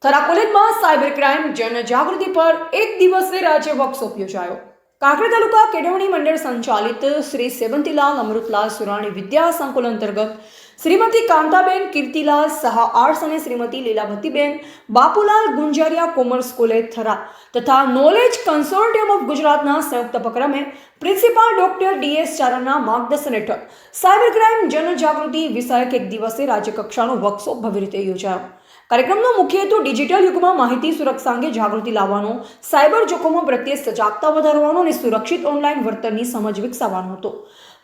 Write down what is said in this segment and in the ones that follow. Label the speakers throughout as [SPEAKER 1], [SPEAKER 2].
[SPEAKER 1] થરા કોલેજમાં cyber crime જનજાગૃતિ પર એક દિવસીય રાજ્ય વર્કશોપ યોજાયો. કાંકરેજ તાલુકા કેળવણી મંડળ સંચાલિત શ્રી સેવંતીલાલ અમૃતલાલ સુરાણી વિદ્યા સંકુલ અંતર્ગત શ્રીમતી કાંતાબેન કીર્તિલાલ સહા આર્ટ્સ અને શ્રીમતી લીલાવતીબેન બાપુલાલ ગુંજારિયા કોમર્સ કોલેજ થરા તથા નોલેજ કન્સોર્ટિયમ ઓફ ગુજરાતના સંયુક્ત ઉપક્રમે પ્રિન્સિપાલ ડોક્ટર ડીએસ ચારણના માર્ગદર્શન હેઠળ સાયબર ક્રાઇમ જનજાગૃતિ વિષયક એક દિવસીય રાજ્યકક્ષાનો વર્કશોપ ભવ્ય રીતે યોજાયો. કાર્યક્રમનો મુખ્ય હેતુ ડિજિટલ યુગમાં માહિતી સુરક્ષા અંગે જાગૃતિ લાવવાનો, સાયબર જોખમો પ્રત્યે સજાગતા વધારવાનો અને સુરક્ષિત ઓનલાઈન વર્તનની સમજ વિકસાવવાનો હતો.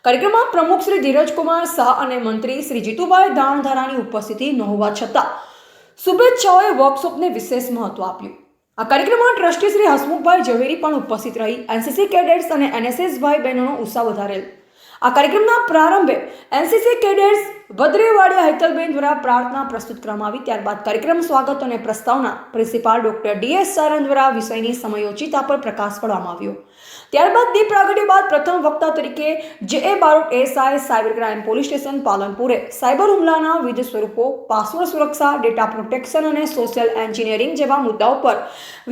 [SPEAKER 1] કાર્યક્રમમાં પ્રમુખ શ્રી ધીરજકુમાર શાહ અને મંત્રી શ્રી જીતુભાઈ દાણધારાની ઉપસ્થિતિ ન હોવા છતાં શુભેચ્છાઓએ વર્કશોપને વિશેષ મહત્વ આપ્યું. આ કાર્યક્રમમાં ટ્રસ્ટી શ્રી હસમુખભાઈ ઝવેરી પણ ઉપસ્થિત રહી એનસીસી કેડેટ્સ અને એનએસએસ ભાઈ બહેનોનો ઉત્સાહ વધારેલ. આ કાર્યક્રમના પ્રારંભે એનસીસી કેડેટ્સ ભદ્રેવાડિયા હેતલબેન દ્વારા પ્રાર્થના પ્રસ્તુત કરવામાં આવી. ત્યારબાદ કાર્યક્રમ સ્વાગત અને પ્રસ્તાવના પ્રિન્સિપાલ ડોક્ટર ડીએસ ચારણ દ્વારા વિષયની સમયોચિતા પર પ્રકાશ પાડવામાં આવ્યો. ત્યારબાદ દીપ પ્રાગટ્ય બાદ પ્રથમ વક્તા તરીકે J Barot S I cyber crime police station પાલનપુરે સાયબર હુમલાના વિવિધ સ્વરૂપો, પાસવર્ડ સુરક્ષા, ડેટા પ્રોટેક્શન અને સોશિયલ એન્જિનિયરિંગ જેવા મુદ્દાઓ પર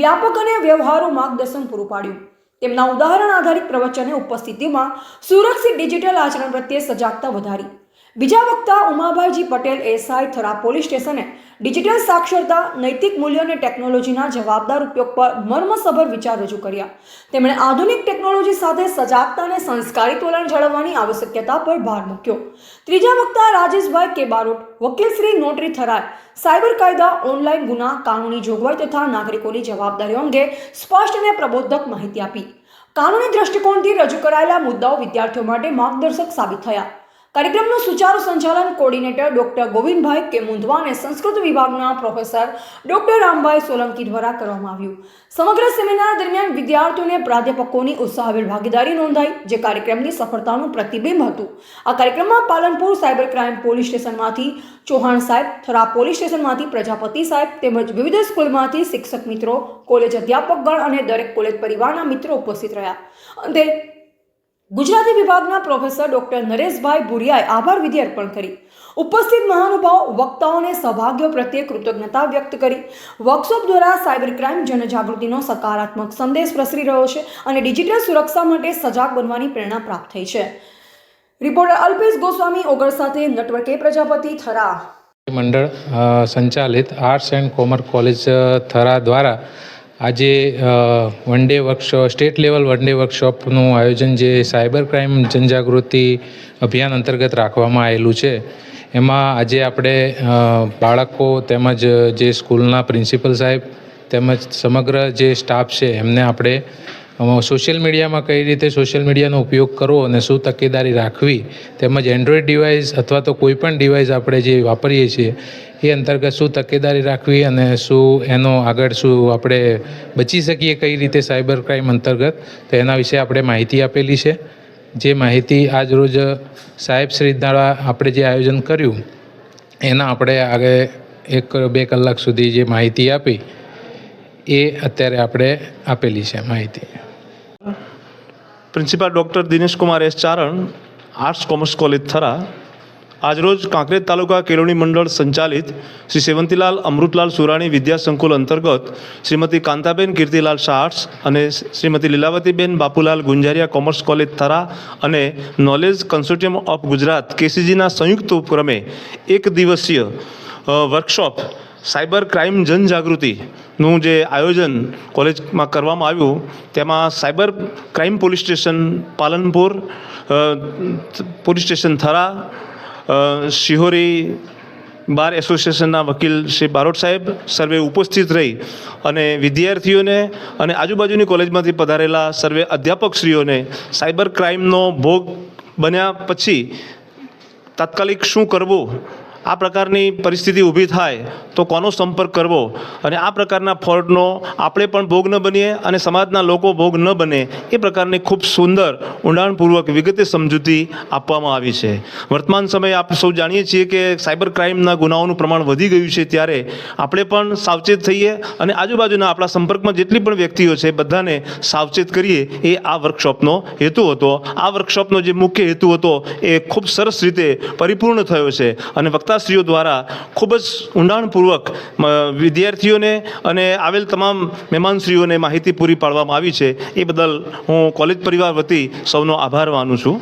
[SPEAKER 1] વ્યાપક અને વ્યવહારુ માર્ગદર્શન પૂરું પાડ્યું. તેમના ઉદાહરણ આધારિત પ્રવચને ઉપસ્થિતિમાં સુરક્ષિત ડિજિટલ આચરણ પ્રત્યે સજાગતા વધારી. બીજા વક્તા ઉમાભાઈજી પટેલ એસઆઈ થરા પોલીસ સ્ટેશને ડિજિટલ સાક્ષરતા, નૈતિક મૂલ્યો અને ટેકનોલોજીના જવાબદાર ઉપયોગ પર મર્મસભર વિચાર રજૂ કર્યા. તેમણે આધુનિક ટેકનોલોજી સાથે સજાગતા અને સંસ્કારી વલણ જાળવવાની આવશ્યકતા પર ભાર મૂક્યો. ત્રીજા વક્તા રાજેશભાઈ કે બારોટ, વકીલ શ્રી નોટરી થરાએ સાયબર કાયદા, ઓનલાઈન ગુના, કાનૂની જોગવાઈ તથા નાગરિકોની જવાબદારીઓ અંગે સ્પષ્ટ અને પ્રબોધક માહિતી આપી. કાનૂની દ્રષ્ટિકોણથી રજૂ કરાયેલા મુદ્દાઓ વિદ્યાર્થીઓ માટે માર્ગદર્શક સાબિત થયા. કાર્યક્રમનું સુચારુ સંચાલન કોર્ડિનેટર ડોક્ટર ગોવિંદભાઈ કે મુંધવા અને સંસ્કૃત વિભાગના પ્રોફેસર ડોક્ટર રામભાઈ સોલંકી દ્વારા કરવામાં આવ્યું. સમગ્ર સેમિનાર દરમિયાન વિદ્યાર્થીઓને પ્રાધ્યાપકોની ઉત્સાહભેર ભાગીદારી નોંધાઈ, જે કાર્યક્રમની સફળતાનું પ્રતિબિંબ હતું. આ કાર્યક્રમમાં પાલનપુર સાયબર ક્રાઇમ પોલીસ સ્ટેશનમાંથી ચૌહાણ સાહેબ, થરા પોલીસ સ્ટેશનમાંથી પ્રજાપતિ સાહેબ તેમજ વિવિધ સ્કૂલમાંથી શિક્ષક મિત્રો, કોલેજ અધ્યાપકગણ અને દરેક કોલેજ પરિવારના મિત્રો ઉપસ્થિત રહ્યા. અંતે ગુજરાતી વિભાગના પ્રોફેસર ડોક્ટર નરેશભાઈ ભુરિયાએ આભાર વિધિ અર્પણ કરી. ઉપસ્થિત મહાનુભાવ વક્તાઓને સૌભાગ્ય પ્રત્યે કૃતજ્ઞતા વ્યક્ત કરી. વર્કશોપ દ્વારા સાયબર ક્રાઇમ જનજાગૃતિનો સકારાત્મક સંદેશ પ્રસરી રહ્યો છે અને ડિજિટલ સુરક્ષા માટે સજાગ બનવાની પ્રેરણા પ્રાપ્ત થઈ છે. રિપોર્ટર અલ્પેશ ગોસ્વામી ઓગળ સાથે નટવર કે પ્રજાપતિ, થરા.
[SPEAKER 2] મંડળ સંચાલિત arts and commerce college Thara દ્વારા આજે one day workshop, state level one day વર્કશોપનું આયોજન જે સાયબર ક્રાઇમ જનજાગૃતિ અભિયાન અંતર્ગત રાખવામાં આવેલું છે, એમાં આજે આપણે બાળકો તેમજ જે સ્કૂલના પ્રિન્સિપલ સાહેબ તેમજ સમગ્ર જે સ્ટાફ છે એમને આપણે સોશિયલ મીડિયામાં કઈ રીતે સોશિયલ મીડિયાનો ઉપયોગ કરવો અને શું તકેદારી રાખવી, તેમજ એન્ડ્રોઈડ ડિવાઇસ અથવા તો કોઈ પણ ડિવાઇસ આપણે જે વાપરીએ છીએ એ અંતર્ગત શું તકેદારી રાખવી અને શું એનો આગળ શું આપણે બચી શકીએ કઈ રીતે સાયબર ક્રાઇમ અંતર્ગત, તો એના વિશે આપણે માહિતી આપેલી છે. જે માહિતી આજ રોજ સાહેબ શ્રી દ્વારા આપણે જે આયોજન કર્યું એના આપણે આગળ 1-2 કલાક સુધી જે માહિતી આપી એ અત્યારે આપણે આપેલી છે માહિતી.
[SPEAKER 3] પ્રિન્સિપાલ ડૉક્ટર દિનેશકુમાર એસ ચારણ, આર્ટ્સ કોમર્સ કોલેજ થરા. આજરોજ કાંકરેજ તાલુકા કેળવણી મંડળ સંચાલિત શ્રી સેવંતીલાલ અમૃતલાલ સુરાણી વિદ્યા સંકુલ અંતર્ગત શ્રીમતી કાંતાબેન કીર્તિલાલ શાહ આર્ટ્સ અને શ્રીમતી લીલાવતીબેન બાપુલાલ ગુંજારિયા કોમર્સ કોલેજ થરા અને નોલેજ કન્સોર્ટિયમ ઓફ ગુજરાત કેસીજીના સંયુક્ત ઉપક્રમે એક દિવસીય વર્કશોપ સાયબર ક્રાઇમ જનજાગૃતિનું જે આયોજન કોલેજમાં કરવામાં આવ્યું, તેમાં cyber crime police station Palanpur, police station Thara, Shihori bar એસોસિએશનના વકીલ શ્રી બારોટ સાહેબ સર્વે ઉપસ્થિત રહી અને વિદ્યાર્થીઓને અને આજુબાજુની કોલેજમાંથી પધારેલા સર્વે અધ્યાપકશ્રીઓને સાયબર ક્રાઇમનો ભોગ બન્યા પછી તાત્કાલિક શું કરવું, આ પ્રકારની પરિસ્થિતિ ઊભી થાય તો કોનો સંપર્ક કરવો અને આ પ્રકારના ફોલ્ટનો આપણે પણ ભોગ ન બનીએ અને સમાજના લોકો ભોગ ન બને એ પ્રકારની ખૂબ સુંદર ઊંડાણપૂર્વક વિગતે સમજૂતી આપવામાં આવી છે. વર્તમાન સમયે આપણે સૌ જાણીએ છીએ કે સાયબર ક્રાઇમના ગુનાઓનું પ્રમાણ વધી ગયું છે, ત્યારે આપણે પણ સાવચેત થઈએ અને આજુબાજુના આપણા સંપર્કમાં જેટલી પણ વ્યક્તિઓ છે બધાને સાવચેત કરીએ, એ આ વર્કશોપનો હેતુ હતો. આ વર્કશોપનો જે મુખ્ય હેતુ હતો એ ખૂબ સરસ રીતે પરિપૂર્ણ થયો છે અને વક્તા માતાશ્રીઓ દ્વારા ખૂબ જ ઊંડાણપૂર્વક વિદ્યાર્થીઓને અને આવેલ તમામ મહેમાનશ્રીઓને માહિતી પૂરી પાડવામાં આવી છે. એ બદલ હું કોલેજ પરિવાર વતી સૌનો આભાર માનું છું.